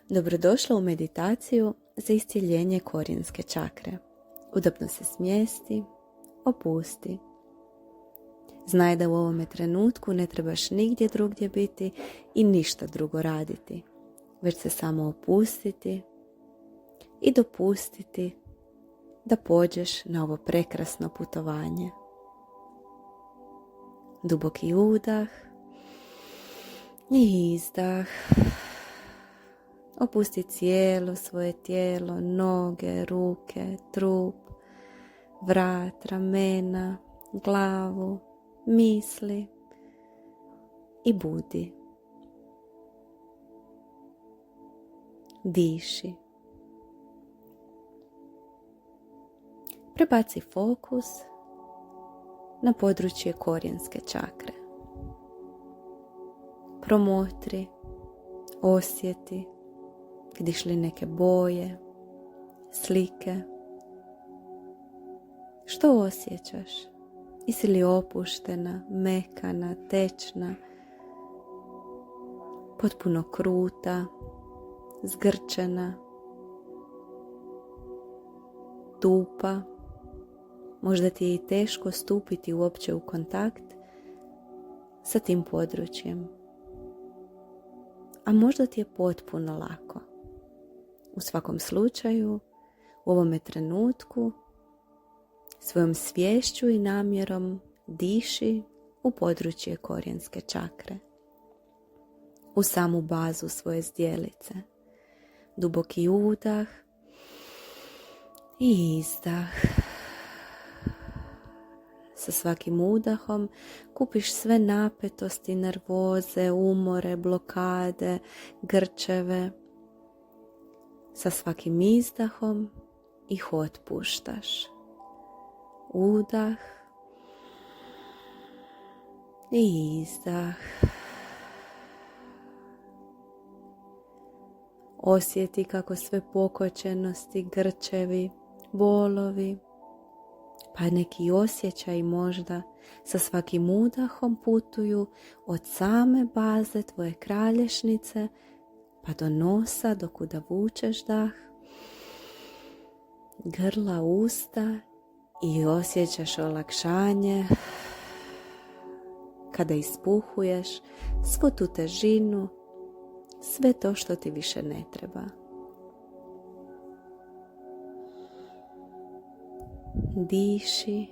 Dobrodošla u meditaciju za iscjeljenje korijenske čakre. Udobno se smjesti, opusti. Znaj da u ovome trenutku ne trebaš nigdje drugdje biti i ništa drugo raditi, već se samo opustiti i dopustiti da pođeš na ovo prekrasno putovanje. Duboki udah i izdah. Opusti cijelo svoje tijelo, noge, ruke, trup, vrat, ramena, glavu, misli i budi. Diši. Prebaci fokus na područje korijenske čakre. Promotri, osjeti, vidiš li neke boje, slike. Što osjećaš? Jesi li opuštena, mekana, tečna, potpuno kruta, zgrčena, tupa? Možda ti je i teško stupiti uopće u kontakt sa tim područjem. A možda ti je potpuno lako. U svakom slučaju, u ovome trenutku, svojom sviješću i namjerom diši u područje korijenske čakre, u samu bazu svoje zdjelice. Duboki udah i izdah. Sa svakim udahom kupiš sve napetosti, nervoze, umore, blokade, grčeve. Sa svakim izdahom ih otpuštaš. Udah i izdah. Osjeti kako sve pokočenosti, grčevi, bolovi, pa neki osjećaj možda sa svakim udahom putuju od same baze tvoje kralješnice pa do nosa dokuda vučeš dah, grla, usta i osjećaš olakšanje kada ispuhuješ svu tu težinu, sve to što ti više ne treba. Diši.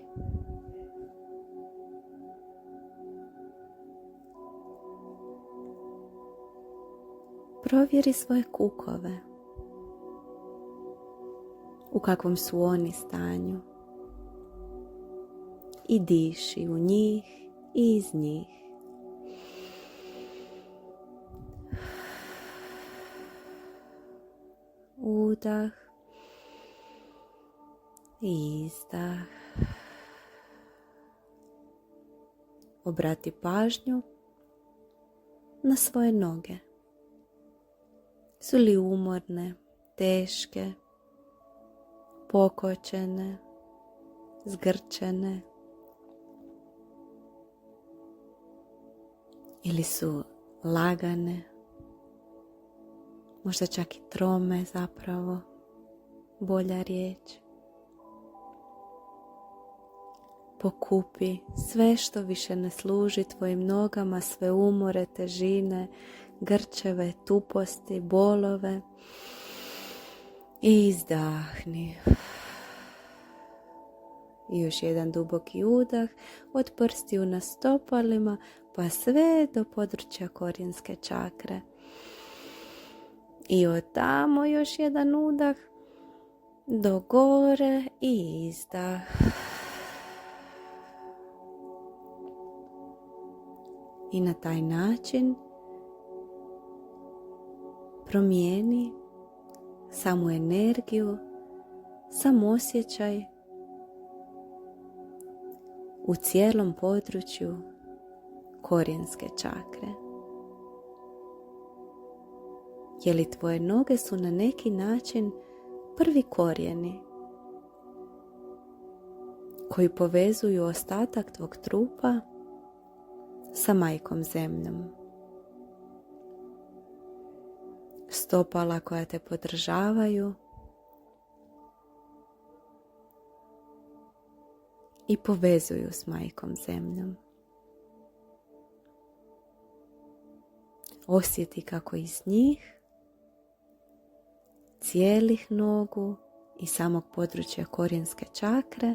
Provjeri svoje kukove. U kakvom su oni stanju. I diši u njih i iz njih. Udah i izdah. Obrati pažnju na svoje noge. Su li umorne, teške, pokočene, zgrčene? Ili su lagane, možda čak i trome zapravo, bolja riječ. Pokupi sve što više ne služi tvojim nogama, sve umore, težine, grčeve, tuposti, bolove. I izdahni. I još jedan duboki udah od prstiju na stopalima pa sve do područja korijenske čakre. I od tamo još jedan udah do gore i izdah. I na taj način promijeni samu energiju, sam osjećaj u cijelom području korijenske čakre. Je li tvoje noge su na neki način prvi korijeni koji povezuju ostatak tvog trupa sa majkom zemljom? stopala koja te podržavaju i povezuju s Majkom Zemljom. Osjeti kako iz njih, cijelih nogu i samog područja korijenske čakre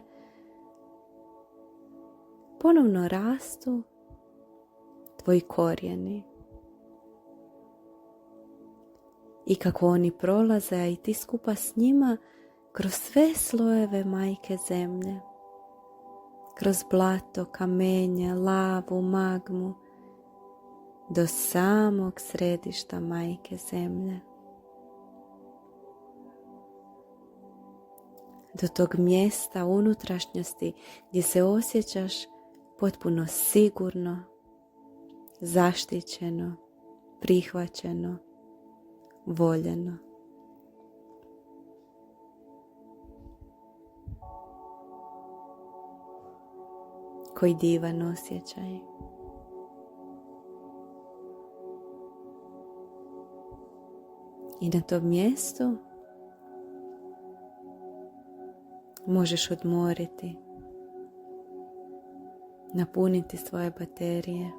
ponovno rastu tvoji korijeni i kako oni prolaze, a i ti skupa s njima kroz sve slojeve Majke Zemlje, kroz blato, kamenje, lavu, magmu, do samog središta Majke Zemlje. Do tog mjesta unutrašnjosti gdje se osjećaš potpuno sigurno, zaštićeno, prihvaćeno, voljeno. Koji divan osjećaj. I na tom mjestu možeš odmoriti, napuniti svoje baterije,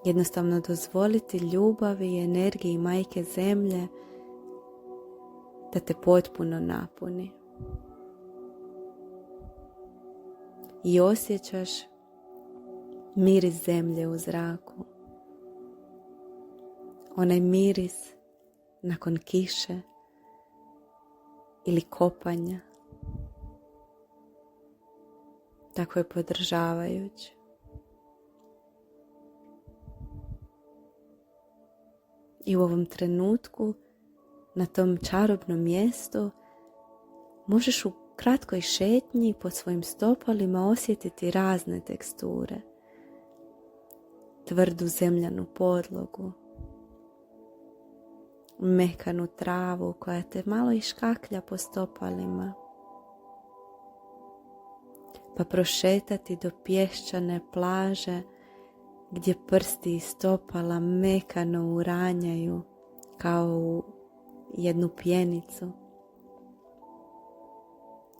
jednostavno dozvoliti ljubavi i energiji Majke Zemlje da te potpuno napuni. I osjećaš miris zemlje u zraku, onaj miris nakon kiše ili kopanja. Tako je podržavajući. I u ovom trenutku, na tom čarobnom mjestu, možeš u kratkoj šetnji pod svojim stopalima osjetiti razne teksture. Tvrdu zemljanu podlogu, mekanu travu koja te malo iškaklja po stopalima, pa prošetati do pješčane plaže gdje prsti i stopala mekano uranjaju kao u jednu pjenicu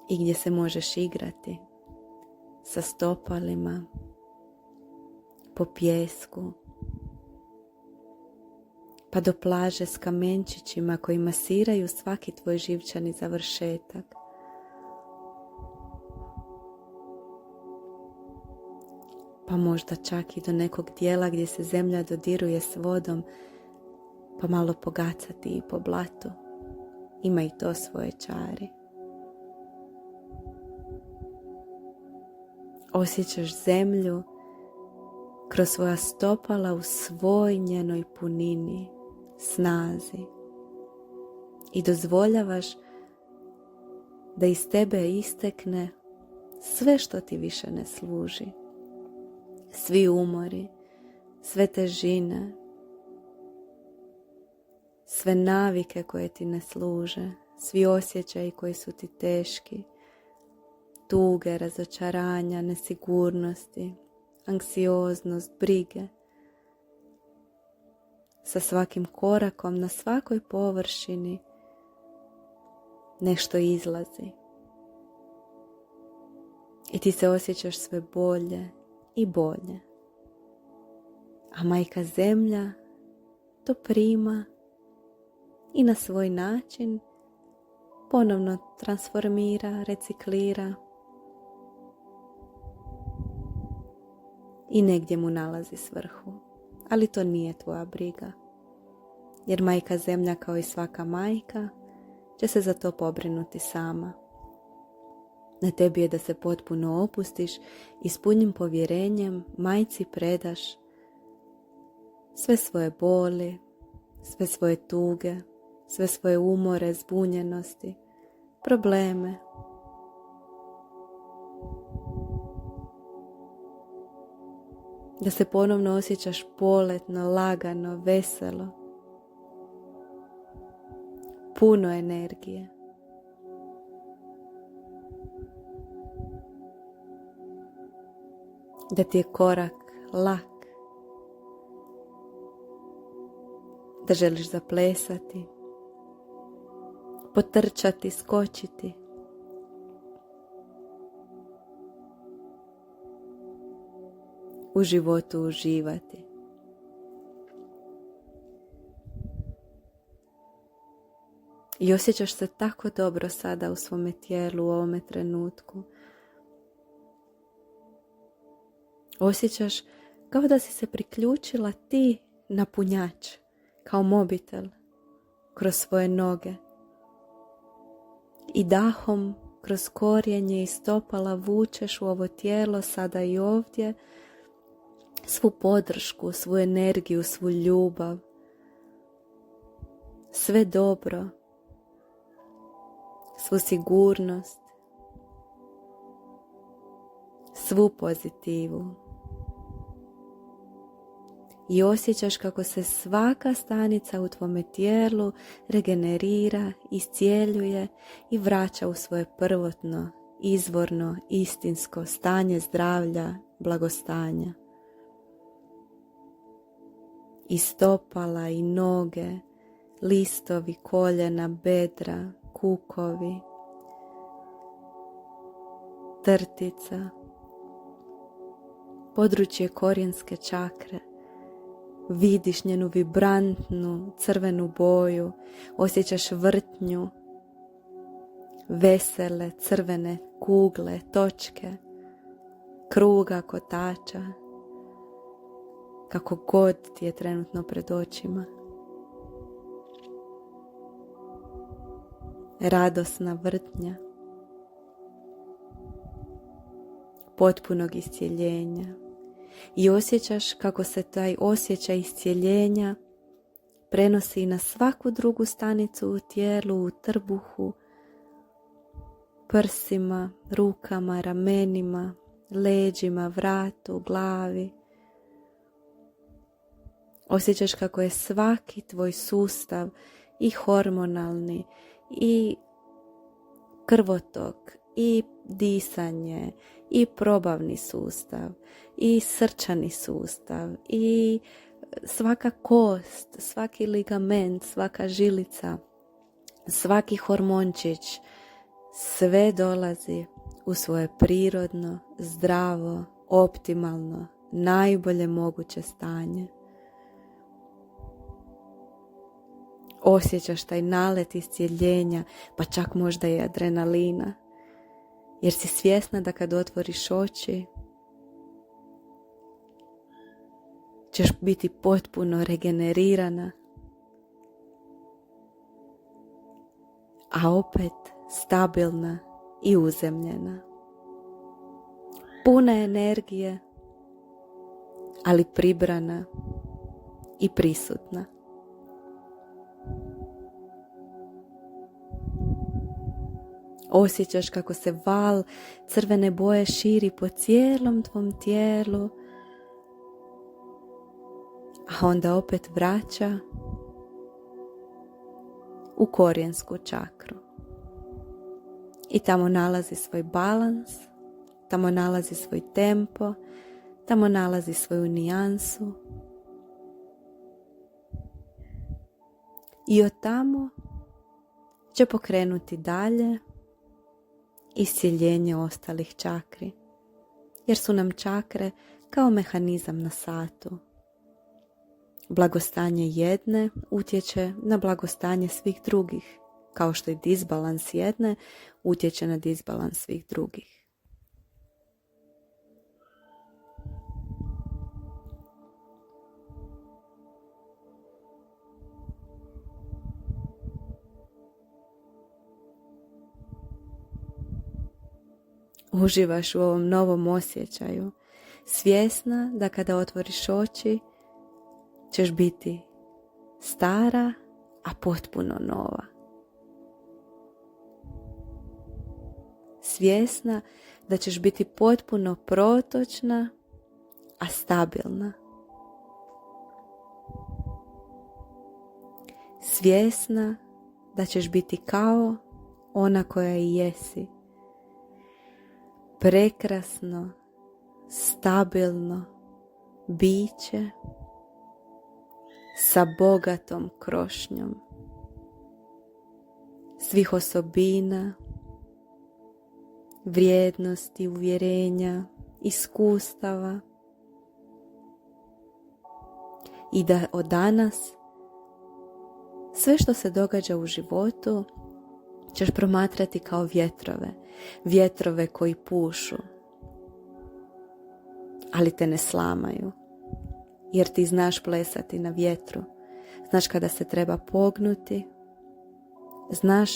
i gdje se možeš igrati sa stopalima po pijesku, pa do plaže s kamenčićima koji masiraju svaki tvoj živčani završetak. Pa možda čak i do nekog dijela gdje se zemlja dodiruje s vodom, pa malo pogacati i po blatu. Ima i to svoje čari. Osjećaš zemlju kroz svoja stopala u svoj njenoj punini, snazi i dozvoljavaš da iz tebe istekne sve što ti više ne služi. Svi umori, sve težine, sve navike koje ti ne služe, svi osjećaji koji su ti teški, tuge, razočaranja, nesigurnosti, anksioznost, brige. Sa svakim korakom na svakoj površini nešto izlazi. I ti se osjećaš sve bolje i bolje. A Majka Zemlja to prima i na svoj način ponovno transformira, reciklira i negdje mu nalazi svrhu. Ali to nije tvoja briga. Jer Majka Zemlja, kao i svaka majka, će se za to pobrinuti sama. Na tebi je da se potpuno opustiš i s punim povjerenjem Majci predaš sve svoje boli, sve svoje tuge, sve svoje umore, zbunjenosti, probleme. Da se ponovno osjećaš poletno, lagano, veselo, puno energije. Da ti je korak lak. da želiš zaplesati, potrčati, skočiti. U životu uživati. I osjećaš se tako dobro sada u svome tijelu, u ovome trenutku. Osjećaš kao da si se priključila ti na punjač, kao mobitel, kroz svoje noge. I dahom kroz korijenje i stopala vučeš u ovo tijelo sada i ovdje svu podršku, svu energiju, svu ljubav, sve dobro, svu sigurnost, svu pozitivu. I osjećaš kako se svaka stanica u tvome tijelu regenerira, iscijeljuje i vraća u svoje prvotno, izvorno, istinsko stanje zdravlja, blagostanja. I stopala, i noge, listovi, koljena, bedra, kukovi, trtica, područje korijenske čakre. Vidiš njenu vibrantnu crvenu boju, osjećaš vrtnju, vesele crvene kugle, točke, kruga, kotača, kako god ti je trenutno pred očima. Radosna vrtnja potpunog iscijeljenja. I osjećaš kako se taj osjećaj iscijeljenja prenosi i na svaku drugu stanicu u tijelu, u trbuhu, prsima, rukama, ramenima, leđima, vratu, glavi. Osjećaš kako je svaki tvoj sustav, i hormonalni, i krvotok, i disanje, i probavni sustav, i srčani sustav, i svaka kost, svaki ligament, svaka žilica, svaki hormončić, sve dolazi u svoje prirodno, zdravo, optimalno, najbolje moguće stanje. Osjećaš taj nalet iscijeljenja, pa čak možda i adrenalina, jer si svjesna da kad otvoriš oči ćeš biti potpuno regenerirana, a opet stabilna i uzemljena. Puna energije, ali pribrana i prisutna. Osjećaš kako se val crvene boje širi po cijelom tvom tijelu, a onda opet vraća u korijensku čakru. I tamo nalazi svoj balans, tamo nalazi svoj tempo, tamo nalazi svoju nijansu. I od tamo će pokrenuti dalje iscijeljenje ostalih čakri, jer su nam čakre kao mehanizam na satu. Blagostanje jedne utječe na blagostanje svih drugih, kao što i disbalans jedne utječe na disbalans svih drugih. Uživaš u ovom novom osjećaju, svjesna da kada otvoriš oči ćeš biti stara, a potpuno nova. Svjesna da ćeš biti potpuno protočna, a stabilna. Svjesna da ćeš biti kao ona koja i jesi. Prekrasno, stabilno biće sa bogatom krošnjom svih osobina, vrijednosti, uvjerenja, iskustava i da od danas sve što se događa u životu ćeš promatrati kao vjetrove koji pušu, ali te ne slamaju, jer ti znaš plesati na vjetru, znaš kada se treba pognuti, znaš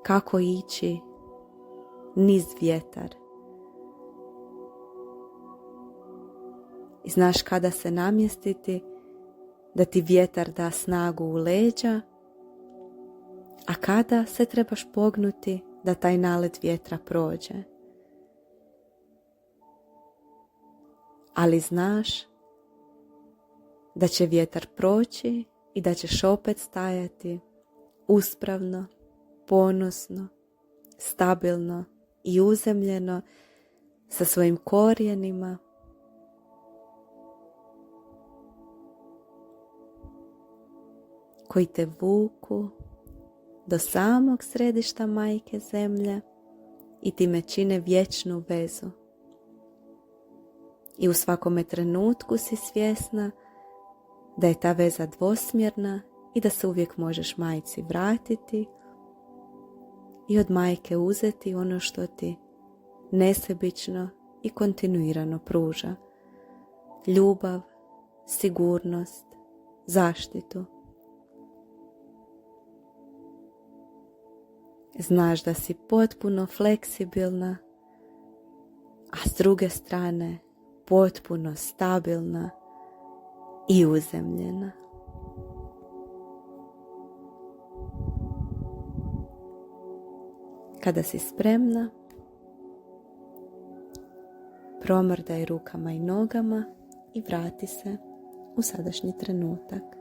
kako ići niz vjetar i znaš kada se namjestiti da ti vjetar da snagu u leđa, a kada se trebaš pognuti da taj nalet vjetra prođe. Ali znaš da će vjetar proći i da ćeš opet stajati uspravno, ponosno, stabilno i uzemljeno sa svojim korijenima, koji te vuku do samog središta Majke Zemlje i time čine vječnu vezu. I u svakome trenutku si svjesna da je ta veza dvosmjerna i da se uvijek možeš majci vratiti i od majke uzeti ono što ti nesebično i kontinuirano pruža. Ljubav, sigurnost, zaštitu. Znaš da si potpuno fleksibilna, a s druge strane potpuno stabilna i uzemljena. Kada si spremna, promrdaj rukama i nogama i vrati se u sadašnji trenutak.